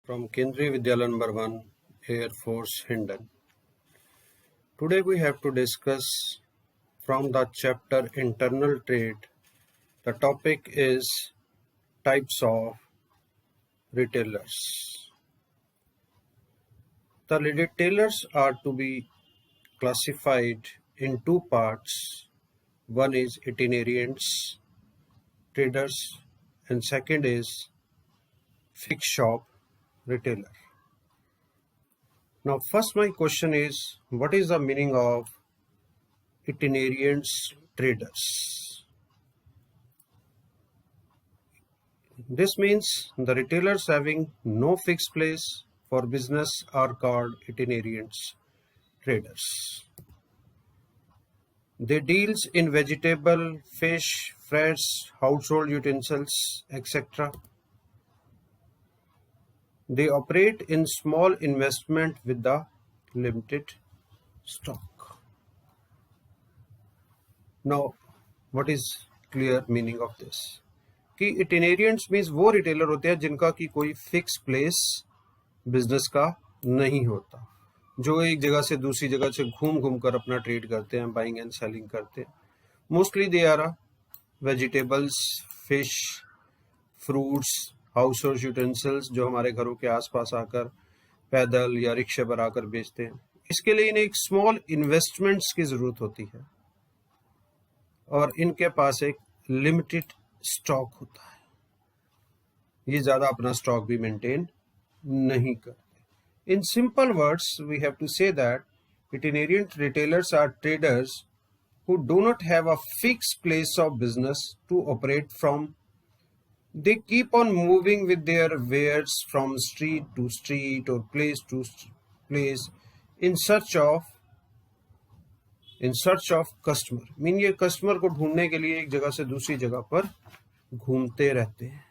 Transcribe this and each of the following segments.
from Kendriya Vidyalaya number 1, Air Force Hindon. Today we have to discuss from the chapter Internal Trade. The topic is types of retailers. The retailers are to be classified in two parts. One is itinerants traders and second is fixed shop retailer. Now first my question is, what is the meaning of itinerants traders? This means the retailers having no fixed place for business are called itinerants traders. They deals in vegetable, fish, fruits, household utensils, etc. They operate in small investment with the limited stock. Now, what is clear meaning of this? कि itinerants means वो retailer होते हैं जिनका की कोई fix place business का नहीं होता, जो एक जगह से दूसरी जगह से घूम घूम कर अपना ट्रेड करते हैं, बाइंग एंड सेलिंग करते हैं. Mostly they are vegetables, fish, fruits, household utensils जो हमारे घरों के आसपास आकर पैदल या रिक्शे पर आकर बेचते हैं. इसके लिए इन्हें एक स्मॉल इन्वेस्टमेंट्स की जरूरत होती है और इनके पास एक लिमिटेड स्टॉक होता है. ये ज्यादा अपना स्टॉक भी मेंटेन नहीं करते. In simple words we have to say that itinerant retailers are traders who do not have a fixed place of business to operate from. They keep on moving with their wares from street to street or place to place in search of customer. Mean ये customer को ढूंढने के लिए एक जगह से दूसरी जगह पर घूमते रहते हैं.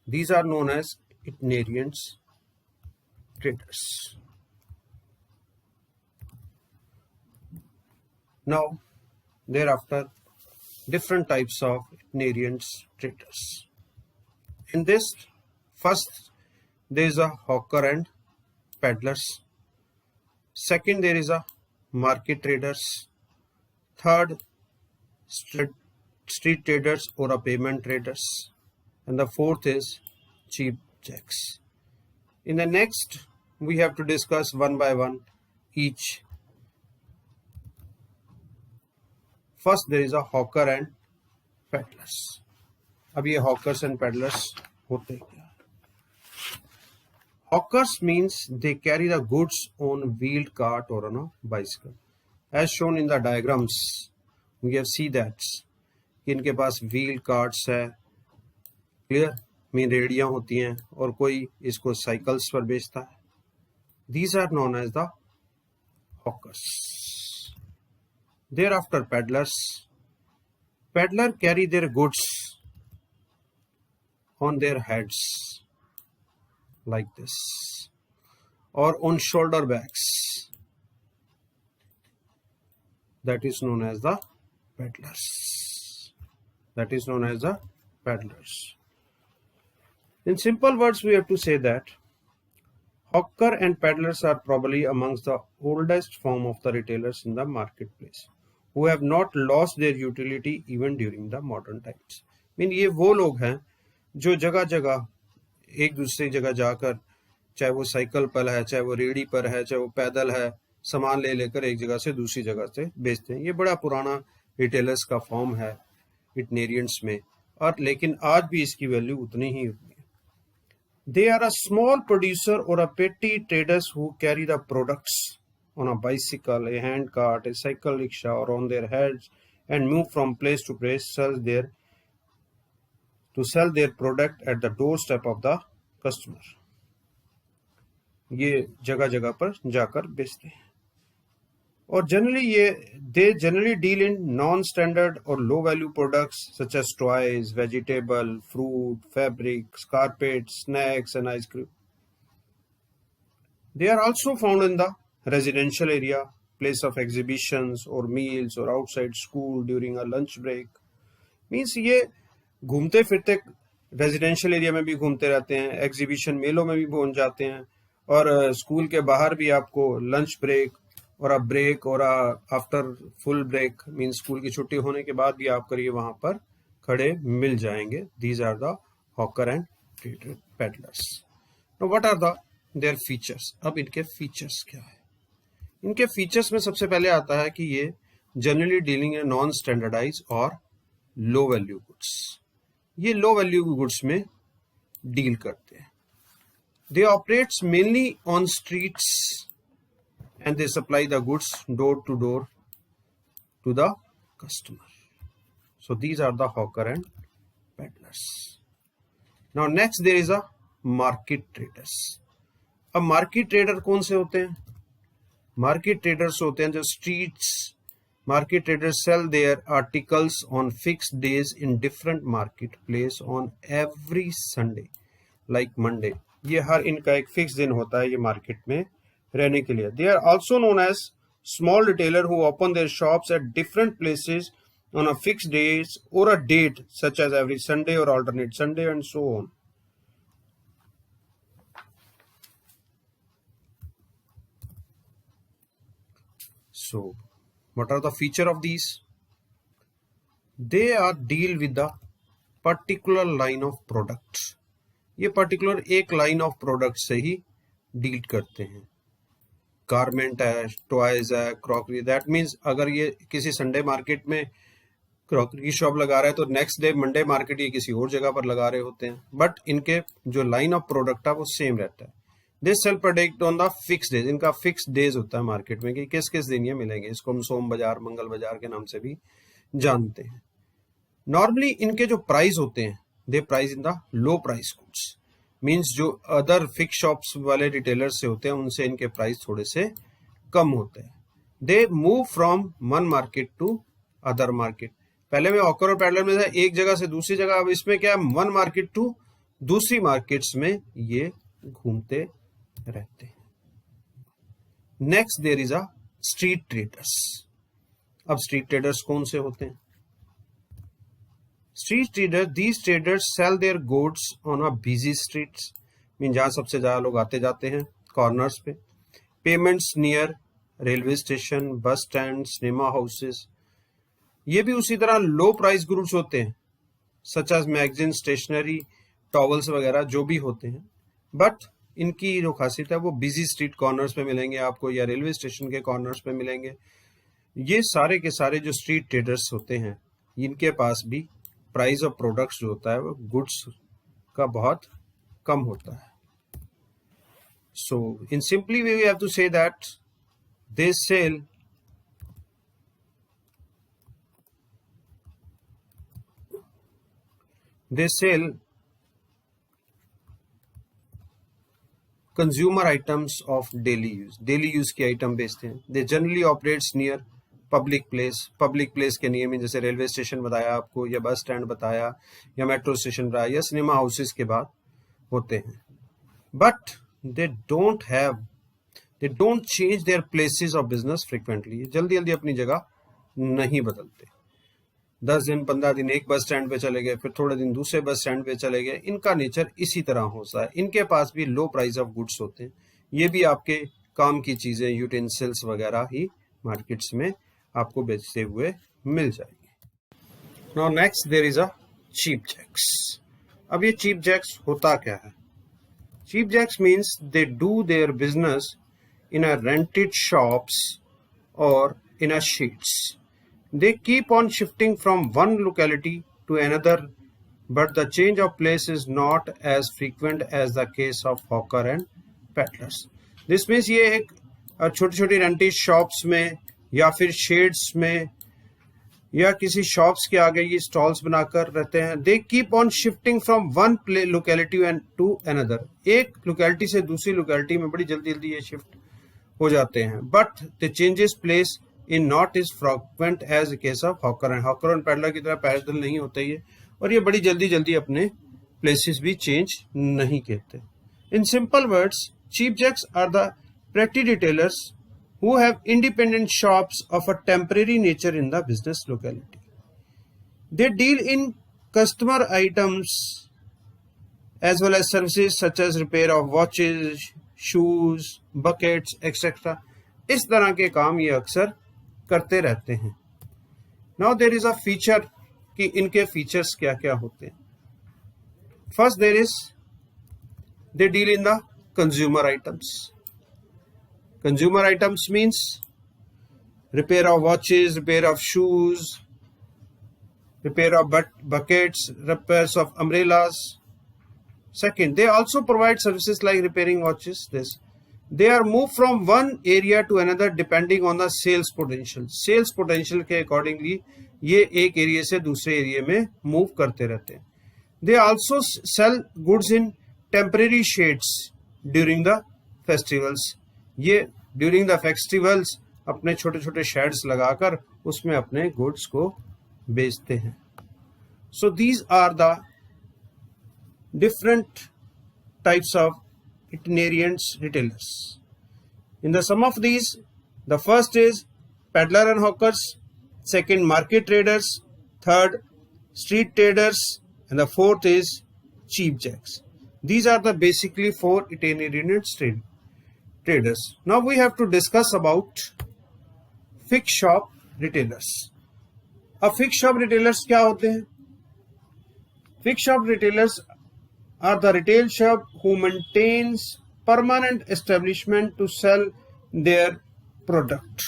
These are known as itinerant traders. Now, thereafter, different types of itinerant traders. In this, first there is a hawker and peddlers. Second, there is a market traders. Third, street traders or a payment traders. And the fourth is cheap jacks. In the next, we have to discuss one by one each. First, there is a hawker and peddlers. अब ये hawkers and peddlers होते क्या? Hawkers means they carry the goods on wheeled cart or on a bicycle. As shown in the diagrams, we have seen that इनके पास wheeled carts है, clear? Mean रेडियां होती हैं और कोई इसको साइकिल्स पर बेचता है. These are known as the hawkers. Thereafter, peddlers. Peddler carry their goods on their heads like this or on shoulder bags. That is known as the peddlers. That is known as the peddlers. In simple words, we have to say that hawker and peddlers are probably amongst the oldest form of the retailers in the marketplace, who have not lost their utility even during the modern times. Mean ये वो लोग हैं जो जगह जगह एक दूसरी जगह जाकर, चाहे वो साइकिल पर है, चाहे वो रेडी पर है, चाहे वो पैदल है, सामान ले लेकर एक जगह से दूसरी जगह से बेचते हैं. ये बड़ा पुराना रिटेलर्स का फॉर्म है इटिनेरियंट्स में, और लेकिन आज भी इसकी वैल्यू उतनी ही होती है. They are a small producer और a petty traders who carry the products on a bicycle, a hand cart, a cycle rickshaw, or on their heads, and move from place to place, to sell their product at the doorstep of the customer. ये जगह जगह पर जाकर बेचते हैं. और they generally deal in non-standard or low-value products such as toys, vegetable, fruit, fabrics, carpets, snacks, and ice cream. They are also found in the residential area, place of exhibitions or meals or outside school during a lunch break. Means ये घूमते फिरते residential area में भी घूमते रहते हैं, exhibition मेलों में भी पहुंच जाते हैं, और स्कूल के बाहर भी आपको लंच ब्रेक और अ ब्रेक और after full break mean school की छुट्टी होने के बाद भी आप करिए वहां पर खड़े मिल जाएंगे. These are the hawker and peddlers. Now what are the their features. अब इनके फीचर्स क्या है? इनके फीचर्स में सबसे पहले आता है कि ये generally dealing in non standardise और लो वैल्यू गुड्स. ये लो वैल्यू गुड्स में डील करते हैं. They operates mainly on streets and they supply the goods door to the customer. So these are the hawker and peddlers. Now next there is a market traders. अब market trader कौन से होते हैं? Market traders होते हैं जो streets. Market traders sell their articles on fixed days in different market place on every Sunday like Monday. ये हर इनका एक फिक्स दिन होता है ये मार्केट में रहने के लिए. They are also known as small retailer who open their shops at different places on a fixed days or a date such as every Sunday or alternate Sunday and so on. So what are the feature of these? They are deal with the particular line of products. ये particular एक line of products से ही deal करते हैं. Garment है, toys है, crockery. That means अगर ये किसी संडे मार्केट में क्रॉकरी की शॉप लगा रहे हैं तो नेक्स्ट डे मंडे मार्केट ये किसी और जगह पर लगा रहे होते हैं. बट इनके जो लाइन ऑफ प्रोडक्ट है वो सेम रहता है. This sell product on the fix days. इनका फिक्स डेज होता है मार्केट में कि किस किस दिन ये मिलेंगे. इसको हम सोम बाजार, मंगल बाजार के नाम से भी जानते हैं. नॉर्मली इनके जो प्राइस होते हैं they price in the low price goods. Means जो अदर फिक्स शॉप्स वाले रिटेलर्स से होते हैं उनसे इनके प्राइस थोड़े से कम होते हैं. They move from one market to other market. पहले में हॉकर और पैडलर में था एक जगह से दूसरी जगह. अब इसमें क्या है, वन मार्केट टू दूसरी मार्केट्स में ये घूमते रहते हैं. Next there is a street traders. अब स्ट्रीट ट्रेडर्स कौन से होते हैं? Street trader, these traders sell their goods on a busy streets. Mean जहां सबसे ज्यादा लोग आते जाते हैं, कॉर्नर्स पे. Payments near railway station, bus stand, cinema houses. ये भी उसी तरह लो प्राइस गुड्स होते हैं such as magazine, stationery, towels वगैरह जो भी होते हैं. बट इनकी जो खासियत है वो बिजी स्ट्रीट कॉर्नर्स पे मिलेंगे आपको या रेलवे स्टेशन के कॉर्नर्स पे मिलेंगे. ये सारे के सारे जो स्ट्रीट ट्रेडर्स होते हैं इनके पास भी प्राइस ऑफ प्रोडक्ट्स जो होता है वो गुड्स का बहुत कम होता है. So in simply we have to say that they sell they sell consumer items of daily use की आइटम बेचते हैं. they generally operates near public place के नियम में जैसे रेलवे स्टेशन बताया आपको या बस स्टैंड बताया या मेट्रो स्टेशन बताया या सिनेमा हाउसेस के बाद होते हैं. But they don't change their places of business frequently. जल्दी अपनी जगह नहीं बदलते. 10 दिन 15 दिन एक बस स्टैंड पे चले गए, फिर थोड़े दिन दूसरे बस स्टैंड पे चले गए. इनका नेचर इसी तरह होता है. इनके पास भी लो प्राइस ऑफ गुड्स होते हैं. ये भी आपके काम की चीजें, यूटेंसिल्स वगैरह ही मार्केट्स में आपको बेचते हुए मिल जाएंगे. Now next there is a cheap jacks. अब ये चीप जैक्स होता क्या है? Cheap jacks means they do their business in a rented shops और in a sheets. They keep on shifting from one locality to another, but the change of place is not as frequent as the case of hawker and peddlers. This means ये एक छोटी छोटी rented shops में या फिर shades में या किसी शॉप्स के आगे ये स्टॉल्स बनाकर रहते हैं. They keep on shifting from one locality and to another. एक लोकेलिटी से दूसरी लोकेलिटी में बड़ी जल्दी जल्दी ये शिफ्ट हो जाते हैं. But the changes place in not is frequent as a case of hawker and peddler की तरह पैदल नहीं होता ये, और ये बड़ी जल्दी जल्दी अपने प्लेसेस भी चेंज नहीं करते. In simple words, cheap jacks are the petty retailers who have independent shops of a temporary nature in the business locality. They deal in customer items as well as services such as repair of watches, shoes, buckets, etc. इस तरह के काम ये अक्सर करते रहते हैं. Now there is a feature कि इनके फीचर्स क्या क्या होते हैं. First there is they deal in the consumer items. Consumer items means repair of watches, repair of shoes, repair of buckets, repairs of umbrellas. Second, they also provide services like repairing watches. They are moved from one area to another depending on the sales potential. Sales potential के accordingly ये एक area से दूसरे area में move करते रहते हैं. They also sell goods in temporary shades during the festivals. ये during the festivals अपने छोटे छोटे शेड्स लगाकर उसमें अपने गुड्स को बेचते हैं. So these are the different types of itinerant retailers. In the sum of these, the first is peddler and hawkers, second market traders, third street traders, and the fourth is cheap jacks. These are the basically four itinerant traders. Now we have to discuss about fixed shop retailers. अब fixed shop retailers क्या होते हैं? Fixed shop retailers are the retail shop who maintains permanent establishment to sell their product.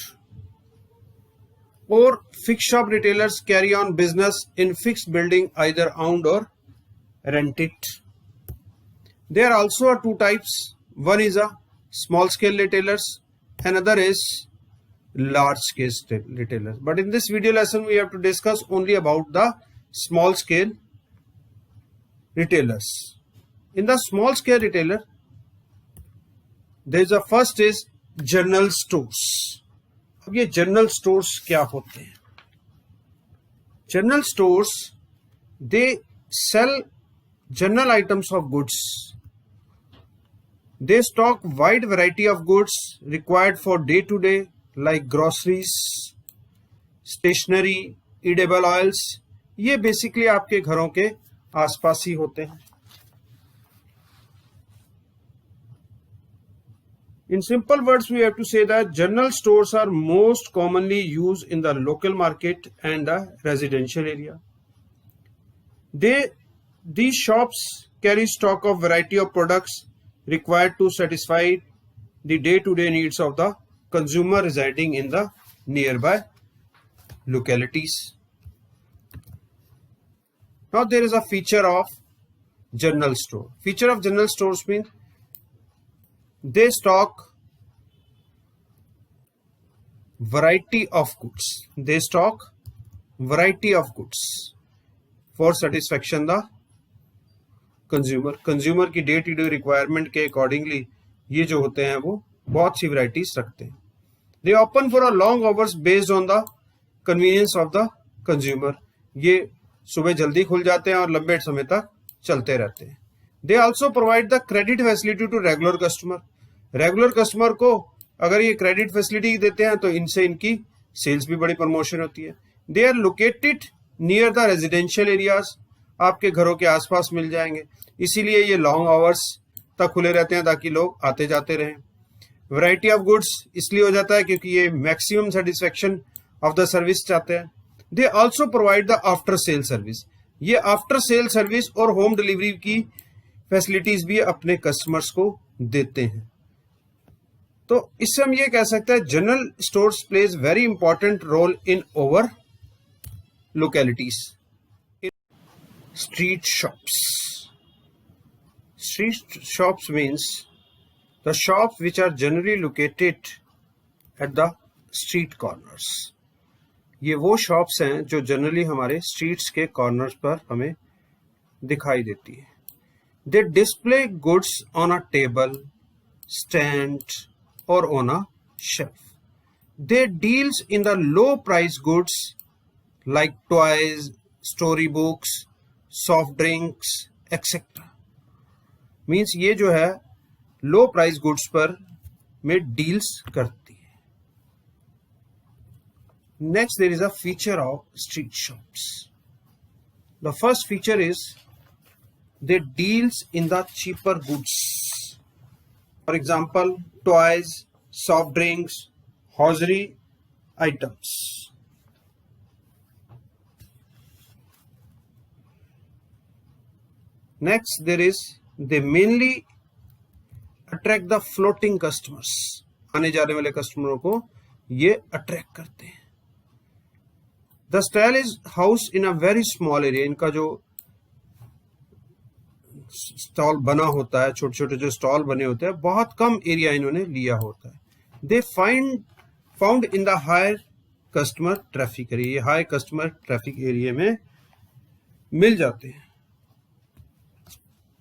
Or fixed shop retailers carry on business in fixed building, either owned or rented. There are also two types. One is a small scale retailers, another is large scale retailers. But in this video lesson we have to discuss only about the small scale retailers. In the small scale retailer, there is a first is general stores. अब ये general stores क्या होते हैं? General stores they sell general items of goods. They stock wide variety of goods required for day to day, like groceries, stationery, edible oils. ये basically आपके घरों के आसपास ही होते हैं. In simple words, we have to say that general stores are most commonly used in the local market and the residential area. These shops carry stock of variety of products required to satisfy the day-to-day needs of the consumer residing in the nearby localities. Now there is a feature of general store. Feature of general stores means they stock variety of goods. They stock variety of goods for satisfaction the consumer. Consumer की day to day requirement के accordingly ये जो होते हैं वो बहुत सी varieties रखते हैं. They open for a long hours based on the convenience of the consumer. ये सुबह जल्दी खुल जाते हैं और लंबे समय तक चलते रहते हैं. They also provide the credit facility to regular customer. Regular customer को अगर ये क्रेडिट फैसिलिटी देते हैं तो इनसे इनकी सेल्स भी बड़ी प्रमोशन होती है. They are located near the residential areas. आपके घरों के आसपास मिल जाएंगे, इसीलिए ये लॉन्ग आवर्स तक खुले रहते हैं ताकि लोग आते जाते रहें. वैरायटी ऑफ गुड्स इसलिए हो जाता है क्योंकि ये maximum satisfaction of the service चाहते हैं. They also provide the after sale service. ये आफ्टर सेल सर्विस और होम डिलीवरी की फैसिलिटीज भी अपने कस्टमर्स को देते हैं. तो इससे हम ये कह सकते हैं general stores plays very important role in over localities. Street shops. Street shops means the shops which are generally located at the street corners. ये वो शॉप्स हैं जो जनरली हमारे स्ट्रीट्स के कॉर्नर्स पर हमें दिखाई देती है. They display goods on a table, stand or on a shelf. They deals in the low price goods like toys, storybooks, soft drinks, etc. Means ये जो है low price goods पर में deals करती है. Next there is a feature of street shops. The first feature is they deals in the cheaper goods. For example, toys, soft drinks, hosiery items. Next, there is they mainly attract the floating customers. आने जाने वाले कस्टमरों को ये attract करते हैं. The stall is housed in a very small area. इनका जो stall बना होता है, छोटे छोटे जो स्टॉल बने होते हैं, बहुत कम एरिया इन्होंने लिया होता है. They found in the higher customer traffic area. ये हाई कस्टमर ट्रैफिक एरिया में मिल जाते हैं.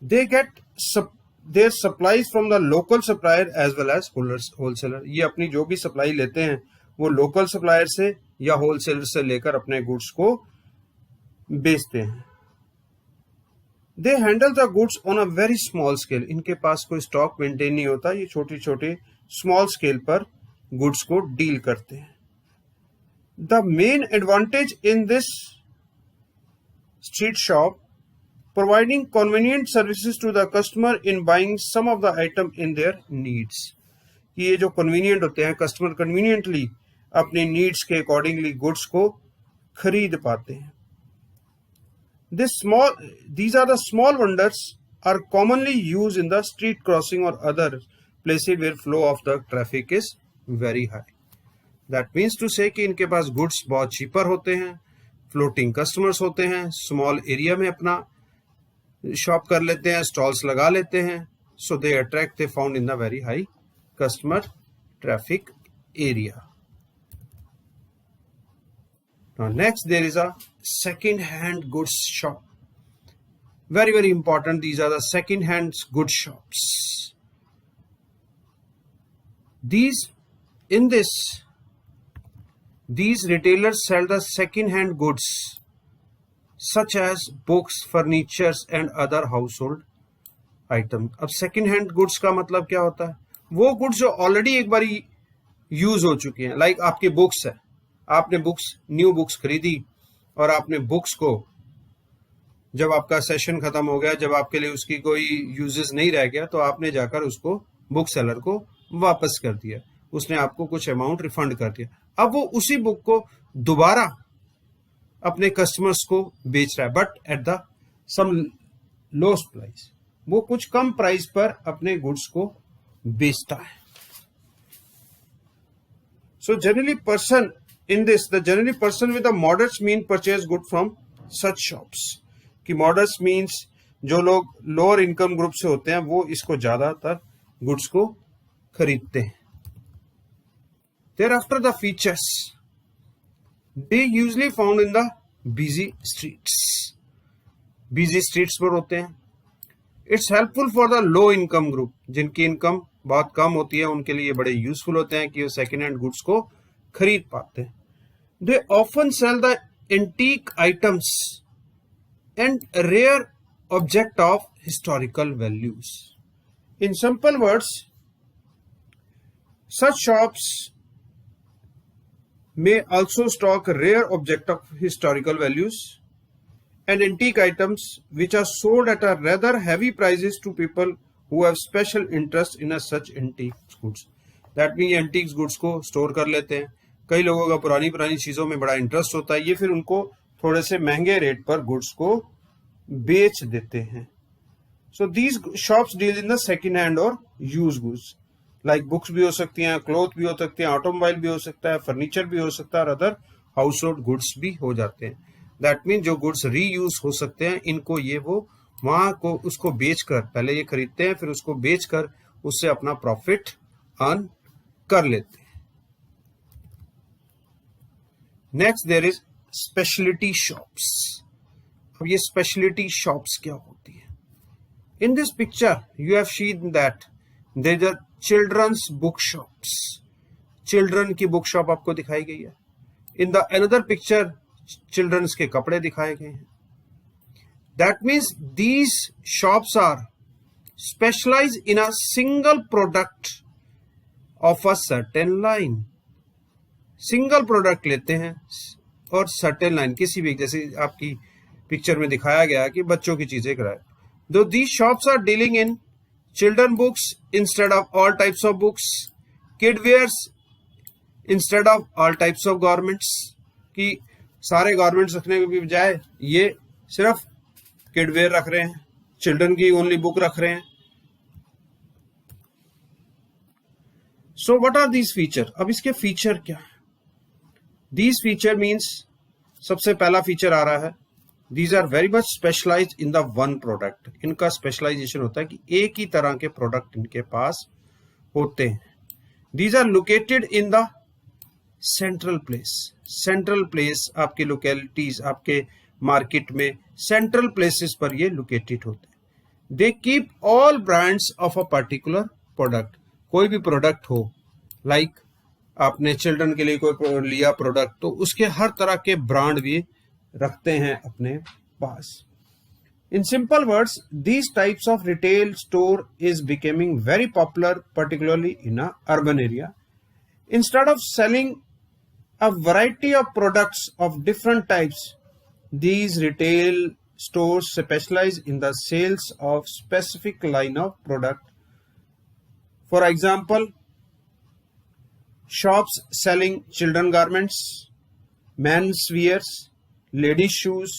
They get their supplies from the local supplier as well as wholesaler. ये अपनी जो भी सप्लाई लेते हैं वो लोकल सप्लायर से या होलसेलर से लेकर अपने गुड्स को बेचते हैं. They handle the goods on a very small scale. इनके पास कोई स्टॉक मेंटेन नहीं होता, ये छोटी छोटी स्मॉल स्केल पर गुड्स को डील करते हैं. The main advantage in this street shop providing convenient services to the customer in buying some of the item in their needs. कि ये जो convenient होते हैं, कस्टमर conveniently अपने needs के accordingly goods को खरीद पाते हैं. These are the small vendors are commonly used in the street crossing or other places where flow of the traffic is very high. That means to say कि इनके पास goods बहुत cheaper होते हैं, floating customers होते हैं, small area में अपना shop कर लेते हैं, स्टॉल्स लगा लेते हैं. So they attract they found in the very high customer traffic area. Next there is a second hand goods shop. Very very important. These are the second hand goods shops. These retailers sell the second hand goods such as books, furnitures and other household items. अब second hand goods का मतलब क्या होता है? वो goods जो already एक बार use हो चुके हैं. लाइक आपके बुक्स है, आपने न्यू बुक्स खरीदी और आपने बुक्स को जब आपका सेशन खत्म हो गया, जब आपके लिए उसकी कोई यूजेस नहीं रह गया, तो आपने जाकर उसको बुक सेलर को वापस कर दिया. उसने आपको कुछ अमाउंट रिफंड कर दिया. अब वो उसी बुक को दोबारा अपने कस्टमर्स को बेच रहा है, but at the some lowest price. वो कुछ कम प्राइस पर अपने गुड्स को बेचता है. So generally person with the moderate mean purchase good from such shops. कि मॉडरेट मीन्स जो लोग लोअर इनकम ग्रुप से होते हैं वो इसको ज्यादातर गुड्स को खरीदते हैं. Thereafter the features. They usually found in the busy streets. Busy streets पर होते हैं. It's helpful for the low income group. जिनकी इनकम बहुत कम होती है उनके लिए बड़े यूजफुल होते हैं कि वो सेकेंड हैंड गुड्स को खरीद पाते हैं. They often sell the antique items and rare object of historical values. In simple words, such shops may also stock rare object of historical values and antique items which are sold at a rather heavy prices to people who have special interest in such antique goods. That means antique goods को store कर लेते हैं. कई लोगों का पुरानी चीजों में बड़ा इंटरेस्ट होता है, ये फिर उनको थोड़े से महंगे रेट पर गुड्स को बेच देते हैं. So these shops deal in the second hand or used goods. Like books भी हो सकती हैं, क्लोथ भी हो सकते हैं, ऑटोमोबाइल भी हो सकता है, फर्नीचर भी हो सकता है और अदर हाउस होल्ड गुड्स भी हो जाते हैं. दैट मीन जो गुड्स रीयूज हो सकते हैं इनको ये वो वहां को उसको बेचकर, पहले ये खरीदते हैं फिर उसको बेचकर उससे अपना प्रॉफिट अर्न कर लेते हैं. Next there is speciality shops. अब ये स्पेशलिटी शॉप्स क्या होती है? In this picture you have seen that there are childrens book shops. Children की बुक शॉप आपको दिखाई गई है. In the another picture childrens के कपड़े दिखाए गए हैं. That means these shops are specialize in a single product of a certain line. Single product लेते हैं और सर्टेन लाइन किसी भी, जैसे आपकी पिक्चर में दिखाया गया कि बच्चों की चीजें कराए, though these shops are dealing in children books instead of all types of books, kid wears instead of all types of garments, कि सारे गारमेंट्स रखने के बजाय ये सिर्फ किड वेयर रख रहे हैं, चिल्ड्रन की ओनली बुक रख रहे हैं. So what are these feature? अब इसके फीचर क्या है? दीज फीचर मीन्स, सबसे पहला फीचर आ रहा है, these are very much specialized in the one product. इनका स्पेशलाइजेशन होता है कि एक ही तरह के प्रोडक्ट इनके पास होते हैं. These are located in the central place. Central place आपके लोकेलिटीज, आपके मार्केट में सेंट्रल प्लेसेस पर ये लोकेटेड होते हैं. They keep all brands of a particular product. कोई भी प्रोडक्ट हो, लाइक आपने चिल्ड्रन के लिए कोई लिया प्रोडक्ट, तो उसके हर तरह के ब्रांड भी रखते हैं अपने पास. In simple words, these types of retail store is becoming very popular, particularly in a urban area. Instead of selling a variety of products of different types, these retail stores specialize in the sales of specific line of product. For example, shops selling children garments, men's wears, ladies shoes,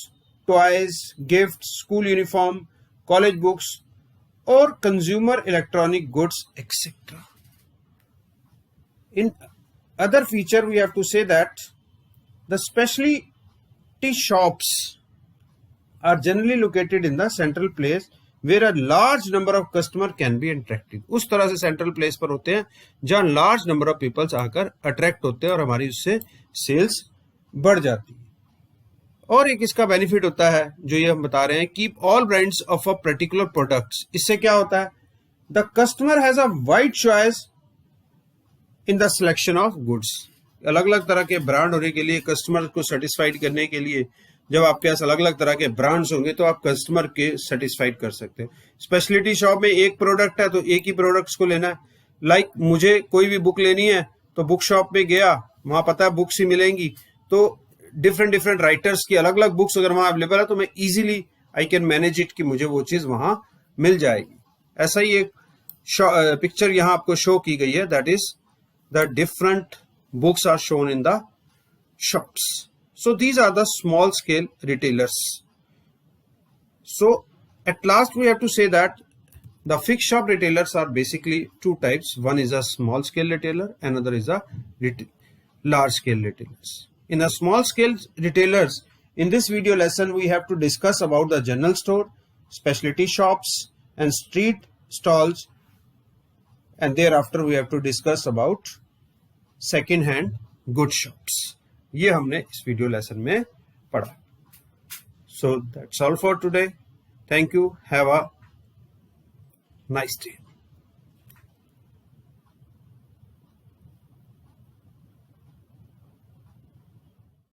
toys, gifts, school uniform, college books, or consumer electronic goods, etc. In other feature, we have to say that the specialty shops are generally located in the central place where a large number of customer can be attracted. उस तरह से central place पर होते हैं जहां large number of peoples आकर attract होते हैं और हमारी उससे सेल्स बढ़ जाती है. और एक इसका बेनिफिट होता है जो ये हम बता रहे हैं, keep all brands of a particular products. इससे क्या होता है? The customer has a wide choice in the selection of goods. अलग अलग तरह के ब्रांड होने के लिए, कस्टमर को सेटिस्फाइड करने के लिए, जब आपके पास अलग अलग तरह के ब्रांड्स होंगे तो आप कस्टमर के सेटिस्फाइड कर सकते हैं. स्पेशलिटी शॉप में एक प्रोडक्ट है तो एक ही प्रोडक्ट्स को लेना है. लाइक मुझे कोई भी बुक लेनी है तो बुक शॉप में गया, वहां पता है बुक्स ही मिलेंगी, तो डिफरेंट राइटर्स की अलग अलग बुक्स अगर वहां अवेलेबल है तो मैं easily I can manage it कि मुझे वो चीज वहां मिल जाएगी. ऐसा ही एक पिक्चर यहां आपको शो की गई है, that is the different books are shown in the shops. So these are the small scale retailers. So at last we have to say that the fixed shop retailers are basically two types. One is a small scale retailer, another is a large scale retailers. In a small scale retailers, in this video lesson we have to discuss about the general store, specialty shops and street stalls, and thereafter we have to discuss about second hand good shops. ये हमने इस video lesson में पढ़ा. So that's all for today. Thank you. Have a nice day.